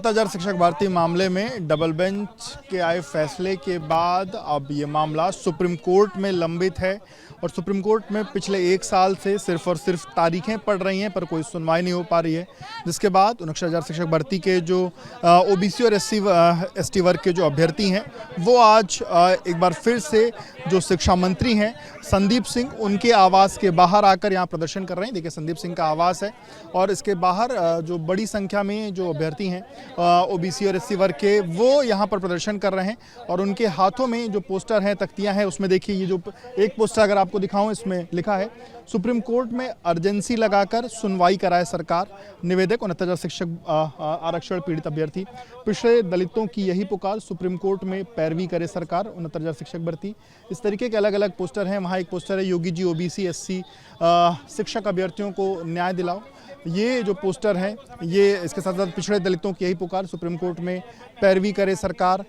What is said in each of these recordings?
69,000 शिक्षक भर्ती मामले में डबल बेंच के आए फैसले के बाद अब ये मामला सुप्रीम कोर्ट में लंबित है और सुप्रीम कोर्ट में पिछले एक साल से सिर्फ और सिर्फ तारीखें पड़ रही हैं पर कोई सुनवाई नहीं हो पा रही है, जिसके बाद 69,000 शिक्षक भर्ती के जो ओबीसी और एसटी वर्ग के जो अभ्यर्थी हैं वो आज एक बार फिर से जो शिक्षा मंत्री हैं संदीप सिंह उनके आवास के बाहर आकर यहाँ प्रदर्शन कर रहे हैं। देखिए संदीप सिंह का आवास है और इसके बाहर जो बड़ी संख्या में जो अभ्यर्थी हैं ओबीसी और एससी वर्ग के वो यहाँ पर प्रदर्शन कर रहे हैं और उनके हाथों में जो पोस्टर हैं, तख्तियाँ हैं, उसमें देखिए ये जो एक पोस्टर अगर आपको दिखाऊं इसमें लिखा है सुप्रीम कोर्ट में अर्जेंसी लगाकर सुनवाई कराए सरकार, निवेदक 69,000 शिक्षक आरक्षण पीड़ित अभ्यर्थी, पिछड़े दलितों की यही पुकार, सुप्रीम कोर्ट में पैरवी करे सरकार, 69,000 शिक्षक भर्ती। इस तरीके के अलग अलग पोस्टर हैं। वहाँ एक पोस्टर है योगी जी ओबीसी एससी शिक्षक अभ्यर्थियों को न्याय दिलाओ। ये जो पोस्टर है ये इसके साथ साथ पिछड़े दलितों की यही पुकार, सुप्रीम कोर्ट में पैरवी करे सरकार।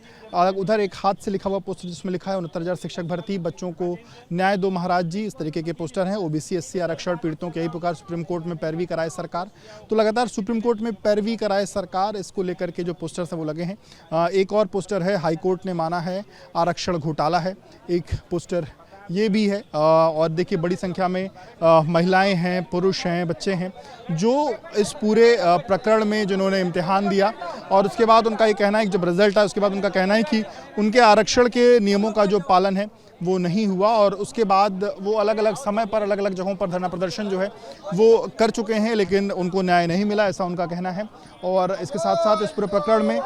उधर एक हाथ से लिखा हुआ पोस्टर जिसमें लिखा है 69,000 शिक्षक भर्ती, बच्चों को न्याय दो महाराज जी। इस तरीके के पोस्टर हैं। ओबीसी एससी आरक्षण पीड़ितों की यही पुकार, सुप्रीम कोर्ट में पैरवी कराए सरकार। तो लगातार सुप्रीम कोर्ट में पैरवी कराए सरकार, इसको लेकर के जो पोस्टर्स हैं वो लगे हैं। एक और पोस्टर है हाईकोर्ट ने माना है आरक्षण घोटाला है, एक पोस्टर ये भी है। और देखिए बड़ी संख्या में महिलाएं हैं, पुरुष हैं, बच्चे हैं जो इस पूरे प्रकरण में जिन्होंने इम्तिहान दिया और उसके बाद उनका ये कहना है कि जब रिजल्ट आया उसके बाद उनका कहना है कि उनके आरक्षण के नियमों का जो पालन है वो नहीं हुआ और उसके बाद वो अलग अलग समय पर अलग अलग जगहों पर धरना प्रदर्शन जो है वो कर चुके हैं लेकिन उनको न्याय नहीं मिला, ऐसा उनका कहना है। और इसके साथ साथ इस पूरे प्रकरण में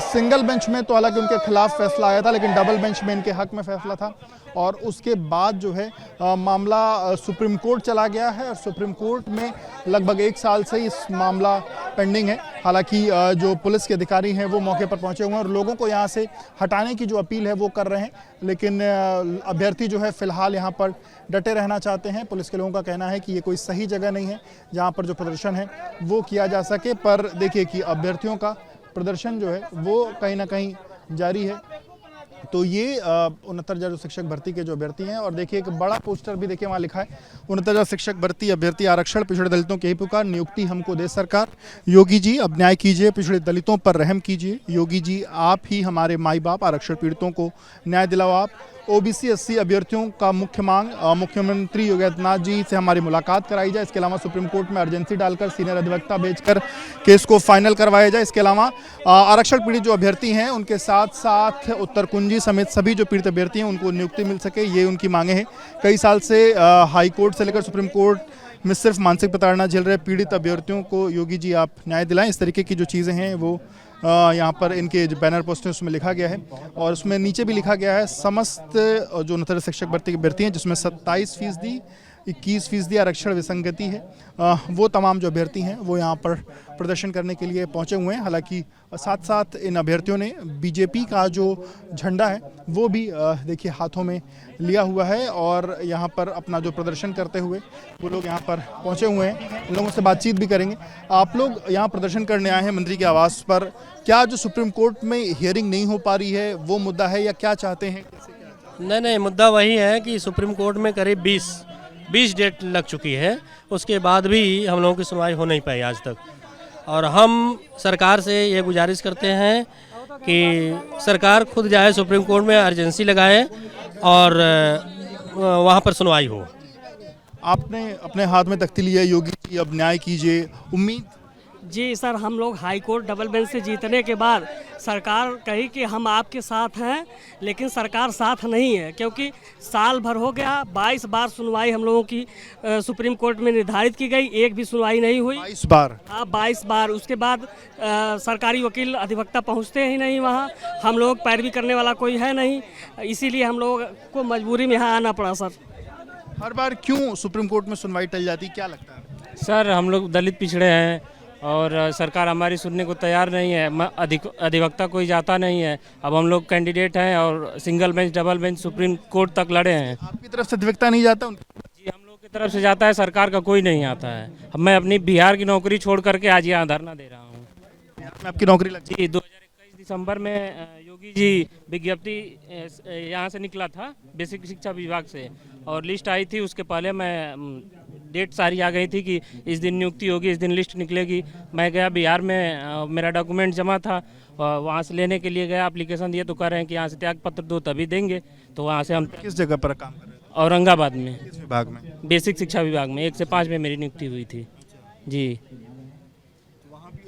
सिंगल बेंच में तो हालांकि उनके खिलाफ फैसला आया था लेकिन डबल बेंच में इनके हक में फैसला था और उसके बाद जो है मामला सुप्रीम कोर्ट चला गया है और सुप्रीम कोर्ट में लगभग एक साल से इस मामला पेंडिंग है। हालांकि जो पुलिस के अधिकारी हैं वो मौके पर पहुंचे हुए हैं और लोगों को यहाँ से हटाने की जो अपील है वो कर रहे हैं लेकिन अभ्यर्थी जो है फिलहाल यहाँ पर डटे रहना चाहते हैं। पुलिस के लोगों का कहना है कि ये कोई सही जगह नहीं है जहाँ पर जो प्रदर्शन है वो किया जा सके, पर देखिए कि अभ्यर्थियों का प्रदर्शन जो है वो कहीं ना कहीं जारी है। तो ये 69,000 जो शिक्षक भर्ती के जो अभ्यर्थी हैं और देखिए एक बड़ा पोस्टर भी देखिए वहाँ लिखा है 69,000 शिक्षक भर्ती अभ्यर्थी आरक्षण, पिछड़े दलितों की यही पुकार, नियुक्ति हमको दे सरकार, योगी जी अब न्याय कीजिए, पिछड़े दलितों पर रहम कीजिए, योगी जी आप ही हमारे माई बाप, आरक्षण पीड़ितों को न्याय दिलाओ आप, ओबीसी एससी अभ्यर्थियों का मुख्य मांग मुख्यमंत्री योगी आदित्यनाथ जी से हमारी मुलाकात कराई जाए। इसके अलावा सुप्रीम कोर्ट में अर्जेंसी डालकर सीनियर अधिवक्ता भेजकर केस को फाइनल करवाया जाए। इसके अलावा आरक्षण पीड़ित जो अभ्यर्थी हैं उनके साथ साथ उत्तर कुंजी समेत सभी जो पीड़ित अभ्यर्थी हैं उनको नियुक्ति मिल सके, ये उनकी मांगे हैं। कई साल से हाई कोर्ट से लेकर सुप्रीम कोर्ट में सिर्फ मानसिक प्रताड़ना झेल रहे पीड़ित अभ्यर्थियों को योगी जी आप न्याय दिलाएं। इस तरीके की जो चीज़ें हैं वो यहाँ पर इनके जो बैनर पोस्टर उसमें लिखा गया है और उसमें नीचे भी लिखा गया है समस्त जो 69,000 शिक्षक भर्ती के अभ्यर्थी हैं जिसमें 27%, 21% आरक्षण विसंगति है, वो तमाम जो अभ्यर्थी हैं वो यहाँ पर प्रदर्शन करने के लिए पहुँचे हुए हैं। हालांकि साथ साथ इन अभ्यर्थियों ने बीजेपी का जो झंडा है वो भी देखिए हाथों में लिया हुआ है और यहाँ पर अपना जो प्रदर्शन करते हुए वो लोग यहाँ पर पहुँचे हुए हैं। इन लोगों से बातचीत भी करेंगे। आप लोग यहाँ प्रदर्शन करने आए हैं मंत्री के आवास पर, क्या जो सुप्रीम कोर्ट में हियरिंग नहीं हो पा रही है वो मुद्दा है या क्या चाहते हैं? नहीं, मुद्दा वही है कि सुप्रीम कोर्ट में करीब 20 डेट लग चुकी है, उसके बाद भी हम लोगों की सुनवाई हो नहीं पाई आज तक। और हम सरकार से ये गुजारिश करते हैं कि सरकार खुद जाए सुप्रीम कोर्ट में, अर्जेंसी लगाए और वहाँ पर सुनवाई हो। आपने अपने हाथ में तख्ती लिया, योगी जी अब न्याय कीजिए, उम्मीद? जी सर, हम लोग हाई कोर्ट डबल बेंच से जीतने के बाद सरकार कही कि हम आपके साथ हैं, लेकिन सरकार साथ नहीं है क्योंकि साल भर हो गया, 22 बार सुनवाई हम लोगों की सुप्रीम कोर्ट में निर्धारित की गई, एक भी सुनवाई नहीं हुई। 22 बार? हाँ 22 बार। उसके बाद सरकारी वकील अधिवक्ता पहुंचते ही नहीं वहाँ, हम लोग पैरवी करने वाला कोई है नहीं, इसीलिए हम लोग को मजबूरी में यहाँ आना पड़ा। सर हर बार क्यों सुप्रीम कोर्ट में सुनवाई टल जाती, क्या लगता है? सर हम लोग दलित पिछड़े हैं और सरकार हमारी सुनने को तैयार नहीं है, अधिवक्ता कोई जाता नहीं है। अब हम लोग कैंडिडेट हैं और single bench double bench supreme court तक लड़े हैं। आपकी तरफ से अधिवक्ता नहीं जाता? जी हम लोग की तरफ से जाता है, सरकार का कोई नहीं आता है। मैं अपनी बिहार की नौकरी छोड़ करके आज यहाँ धरना दे रहा हूँ। बिहार में आपकी नौकरी लगी? जी 2021 दिसंबर में योगी जी विज्ञप्ति यहाँ से निकला था बेसिक शिक्षा विभाग से, और लिस्ट आई थी। उसके पहले मैं डेट सारी आ गई थी कि इस दिन नियुक्ति होगी, इस दिन लिस्ट निकलेगी। मैं गया बिहार में, मेरा डॉक्यूमेंट जमा था, वहाँ से लेने के लिए गया, एप्लीकेशन दिए तो कह रहे हैं कि यहाँ से त्याग पत्र दो तभी देंगे। तो वहाँ से हम किस जगह पर काम कर रहे थे? औरंगाबाद में किस विभाग में? बेसिक शिक्षा विभाग में 1 से 5 में मेरी नियुक्ति हुई थी जी।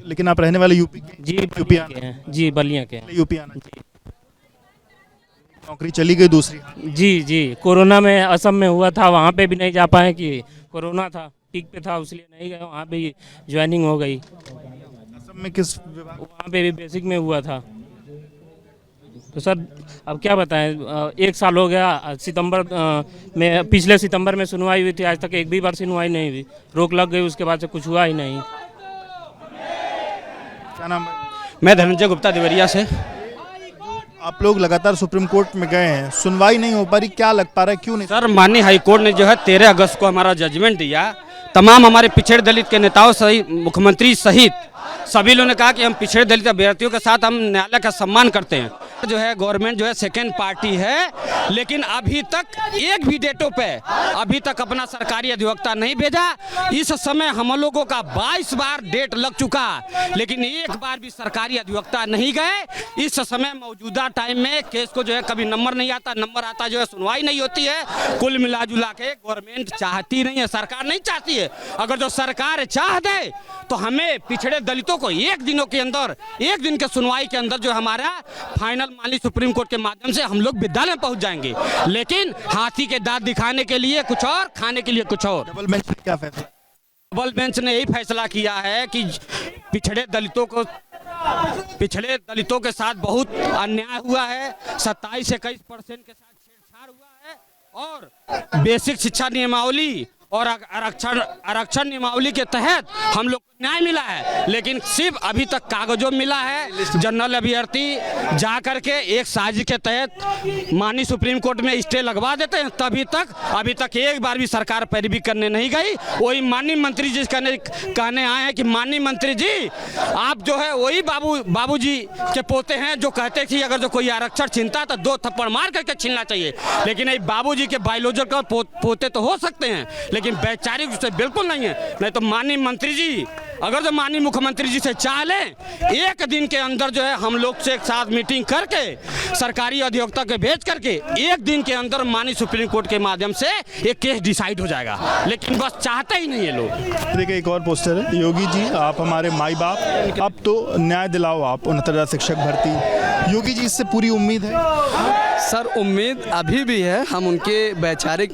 लेकिन आप रहने वाले यूपी के? जी यूपी बलिया के हैं जी, बलिया के हैं। यूपी आना चाहिए। नौकरी चली गई दूसरी? जी, कोरोना में असम में हुआ था, वहाँ पे भी नहीं जा पाए कि कोरोना था, पीक पे था, इसलिए नहीं गए। वहाँ पे ज्वाइनिंग हो गई। असम में किस विभाग? वहाँ पे भी बेसिक में हुआ था। तो सर अब क्या बताएं, 1 साल हो गया। सितंबर में, पिछले सितंबर में सुनवाई हुई थी, आज तक एक भी बार सुनवाई नहीं हुई। रोक लग गई, उसके बाद से कुछ हुआ ही नहीं। क्या नाम है? मैं धनंजय गुप्ता देवरिया से। आप लोग लगातार सुप्रीम कोर्ट में गए हैं, सुनवाई नहीं हो पा रही, क्या लग पा रहा है, क्यों नहीं? सर, माननीय हाईकोर्ट ने जो है 13 अगस्त को हमारा जजमेंट दिया। तमाम हमारे पिछड़े दलित के नेताओं सहित, मुख्यमंत्री सहित सभी लोगों ने कहा कि हम पिछड़े दलित अभ्यर्थियों के साथ हम न्यायालय का सम्मान करते हैं। जो है गवर्नमेंट जो है सेकेंड पार्टी है, लेकिन अभी तक एक भी डेटों पे अभी तक अपना सरकारी अधिवक्ता नहीं भेजा। इस समय हम लोगों का 22 बार डेट लग चुका, लेकिन एक बार भी सरकारी अधिवक्ता नहीं गए। इस समय मौजूदा टाइम में केस को जो है कभी नंबर नहीं आता, नंबर आता जो है सुनवाई नहीं होती है। कुल मिला जुला के गवर्नमेंट चाहती नहीं है, सरकार नहीं चाहती है। अगर जो सरकार चाह दे तो हमें पिछड़े दलितों को 1 दिनों के अंदर, 1 दिन के सुनवाई के अंदर जो हमारा फाइनल माननीय सुप्रीम कोर्ट के माध्यम से हम लोग विद्यालय में पहुंच जाएंगे। लेकिन हाथी के दांत दिखाने के लिए कुछ और, खाने के लिए कुछ और। डबल बेंच ने क्या फैसला? डबल बेंच ने यही फैसला किया है कि पिछड़े दलितों के साथ बहुत अन्याय हुआ है। 27 से 21% के साथ छेड़छाड़ हुआ है, और बेसिक शिक्षा नियमावली और आरक्षण नियमावली के तहत हम लोग को न्याय मिला है, लेकिन सिर्फ अभी तक कागजों में मिला है। जनरल अभ्यर्थी जा करके एक साजिश के तहत माननीय सुप्रीम कोर्ट में स्टे लगवा देते हैं, अभी तक एक बार भी सरकार पैरवी करने नहीं गई। वही माननीय मंत्री जी कहने आए हैं कि माननीय मंत्री जी आप जो है वही बाबूजी के पोते हैं जो कहते थे अगर जो कोई आरक्षण छीनता तो 2 थप्पड़ मार करके छीनना चाहिए। लेकिन ये बाबूजी के बायोलॉजिकल पोते तो हो सकते हैं, लेकिन वैचारिक रूप से बिल्कुल नहीं है। नहीं तो माननीय मंत्री जी, अगर जो माननीय मुख्यमंत्री जी से चाह लें, 1 दिन के अंदर जो है हम लोग से एक साथ मीटिंग करके सरकारी अधिवक्ता के भेज करके 1 दिन के अंदर माननीय सुप्रीम कोर्ट के माध्यम से एक केस डिसाइड हो जाएगा, लेकिन बस चाहते ही नहीं है लोग। देखिए एक और पोस्टर है, योगी जी आप हमारे माई बाप, अब तो न्याय दिलाओ आप 69,000 शिक्षक भर्ती। योगी जी इससे पूरी उम्मीद है? सर उम्मीद अभी भी है। हम उनके वैचारिक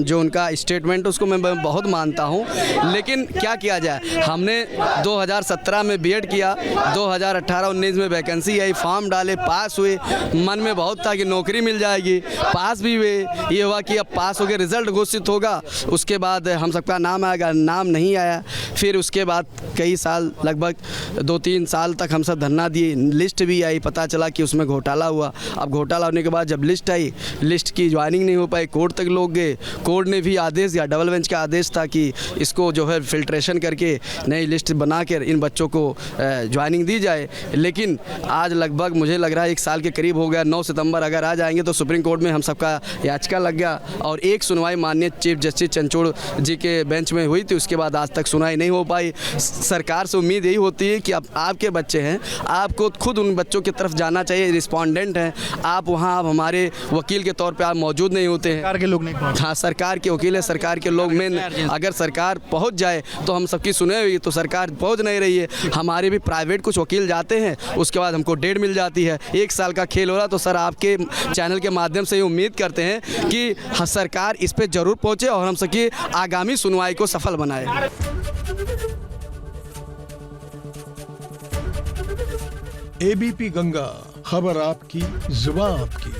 जो उनका स्टेटमेंट उसको मैं बहुत मानता हूँ, लेकिन क्या किया जाए। हमने 2017 में बीएड किया, 2018-19 में वैकेंसी आई, फॉर्म डाले, पास हुए, मन में बहुत था कि नौकरी मिल जाएगी, पास भी हुए। ये हुआ कि अब पास हो गए, रिजल्ट घोषित होगा, उसके बाद हम सबका नाम आएगा, नाम नहीं आया। फिर उसके बाद कई साल, लगभग 2-3 साल तक हम सब धरना दिए, लिस्ट भी आई, पता चला कि उसमें घोटाला हुआ। अब घोटाला होने के बाद जब लिस्ट आई, लिस्ट की ज्वाइनिंग नहीं हो पाई, कोर्ट तक लोग गए, कोर्ट ने भी आदेश दिया, डबल बेंच का आदेश था कि इसको जो है फिल्ट्रेशन करके नई लिस्ट बना कर इन बच्चों को ज्वाइनिंग दी जाए। लेकिन आज लगभग मुझे लग रहा है 1 साल के करीब हो गया। 9 सितंबर अगर आ जाएंगे तो सुप्रीम कोर्ट में हम सबका याचिका लग गया, और एक सुनवाई माननीय चीफ जस्टिस चंद्रचूड़ जी के बेंच में हुई थी। उसके बाद आज तक सुनवाई नहीं हो पाई। सरकार से उम्मीद यही होती है कि अब आपके बच्चे हैं, आपको खुद उन बच्चों की तरफ जाना चाहिए, रिस्पोंडेंट हैं आप, वहाँ आप हमारे वकील के तौर पे आप मौजूद नहीं होते हैं। सरकार के लोग नहीं पहुंचे। हाँ, सरकार के वकील है, सरकार के लोग में अगर सरकार पहुंच जाए तो हम सबकी सुने हुई, तो सरकार पहुंच नहीं रही है। हमारे भी प्राइवेट कुछ वकील जाते हैं, उसके बाद हमको डेट मिल जाती है। 1 साल का खेल हो रहा। तो सर आपके चैनल के माध्यम से ये उम्मीद करते हैं कि सरकार इस पर जरूर पहुँचे और हम सबकी आगामी सुनवाई को सफल बनाए। एबीपी गंगा, खबर आपकी, जुबान आपकी।